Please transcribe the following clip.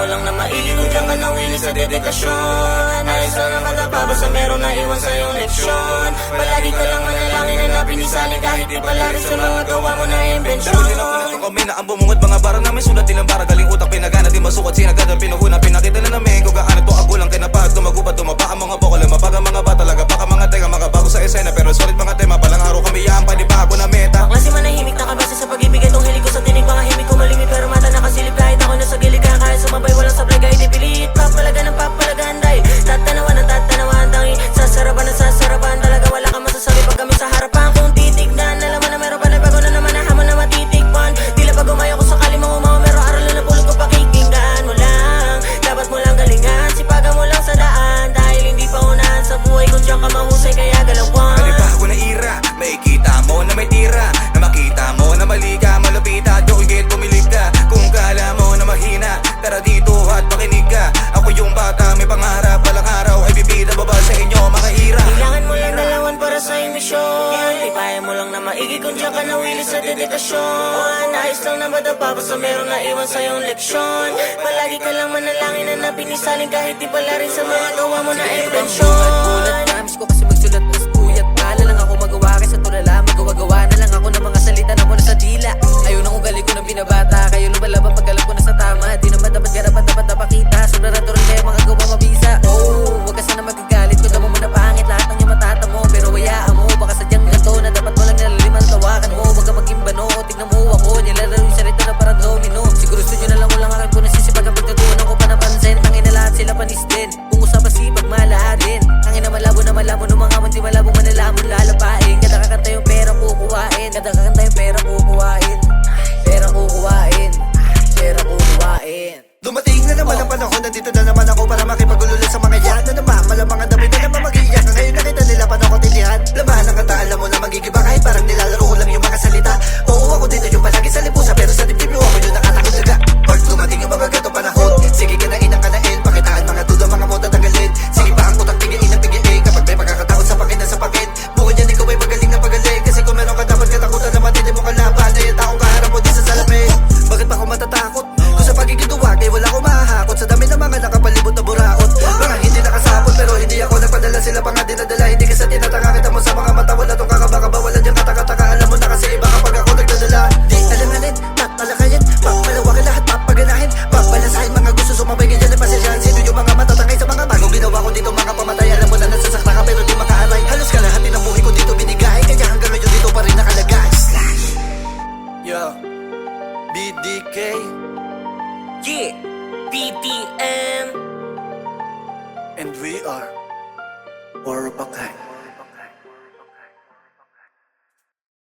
lang na maigi kung diyan ka nawili sa dedikasyon. Ayos lang na madapa basta meron na iwan sa'yong leksyon. Palagi ka lang manalangin na napinisalin kahit di pala rin sa mga gawa mo na imbensyon. Kami na ang bumungad mga bara namin sulat din ang bara galing utak pinagana di masukat sinagad ang pinuhunan pinakita na namin kung gaano to agulang kinapahag tumagubad tumapa ang mga bokal mapag ang mga bata talaga baka mga tega mga bago sa esena pero solid mga tema palang araw kami yaan panibago na meta Bakla si manahimik nakabasa sa pag-ibig itong hilig ko sa tinig mga himig ko malimit pero mata nakasilip kahit ako nasa gilid kaya kaya sumabay walang sablay kahit ipilit papalaga ng papalagaan dahil tatanawan ang tatanawan tangi sasarapan talaga wala kang masasabi pag kami sa harapan kung titignan alam mo na meron pa na bago na naman na hamon na matitikpan tila pag umayo ko sakali mo umawa meron aral na napulot ko pakikinggan mo lang dapat mo lang galingan sipagan mo lang sa daan dahil hindi pa unahan sa buhay kung diyan ka mahusay kaya galawan panibago na ira may kita mo na may tira na makita mo na mali ka malupita joigit pumilig ka kung kala mo na mahina tara dito at pakinig ka ako yung bata may pangarap walang araw ay bibida baba sa inyo mga ira kailangan mo lang dalawan para sa emisyon lipayan mo lang na maigi kung diyan ka nawili sa dedikasyon ayos lang na madapa basta meron na iwan sa'yong leksyon palagi ka lang manalangin na napinisalin kahit di pala rin sa mga gawa mo na imbensyon Promise ko kasi magsulat mas puyat pala lang ako magawa kaysa tulala magawa-gawa na lang ako ng mga salita na mula sa dila ayaw nang ugali ko ng binabata kayo lumalaban pag alam ko na sa tama di naman dapat garapan dapat napakita sunarado rin kayo mga gawa mabisa wag ka sana magagalit kung damo mo na pangit lahat ng iyong matata mo pero hayaan mo baka sadyang ganto na dapat mo lang nilaliman tawakan mo wag ka maging bano tignan mo ako nilalaro yung sarita na parang domino siguro gusto nyo na lang ulang akin po nasisipag ang pagkatunan ko pa napansin tangin na lahat sila panis din kung usapan sipag malaharin tangin na malabo nung mga munti malabong manalaman lalapain kada kakanta yung pera kukuhain kada kakanta yung pera kukuhain pera kukuhain pera kukuhain dumating na naman ang panahon nandito na naman ako para makipagululan sa mga yan na naman malamang ang dami na naman mag-iiyak ngayon nakita nila pa na ako titihan laman ang kata alam mo na magigiba kahit parang nilalaro ko lang yung mga salita oo ako dito yung palagi sa lipusa pero sa dibdib mo ako yung nakatakot daga pag dumating yung mga ganitong panahon sige ka na inang kanain pakitaan mga duda mga mo tatanggalin sige pa ang utang tigil inang tigil kapag may pagkakataon sa pakin na sa pakin bukod yan ikaw ay magaling na pagaling kasi kung meron ka dapat katakutan na matindi mo kalaban ay yung taong kaharap mo di sa salamin bakit pa ako matatakot kung sa pagiging duwag ay wala ko mahahakot sa dami ng mga nakapalibot na buraot mga hindi nakasapot pero hindi ako nagpadala sila pa nga dinadala hindi kasi tinatanga kita mo sa mga mata wala tong kakabaka wala diyang kataka-taka alam mo na kasi iba kapag ako nagdadala di alanganin papalakayin papalawakin lahat papaganahin papalasahin mga gusto sumabay ganyan na pasensyahan sino yung mga matatangay sa mga bagong ginawa ko dito mga pamatay alam mo na nasasakta ka pero di makaaray halos kalahati ng buhay ko dito binigay kaya hanggang ngayon dito pa rin nakalagay Yo BDK yeah BTM and we are Warupakay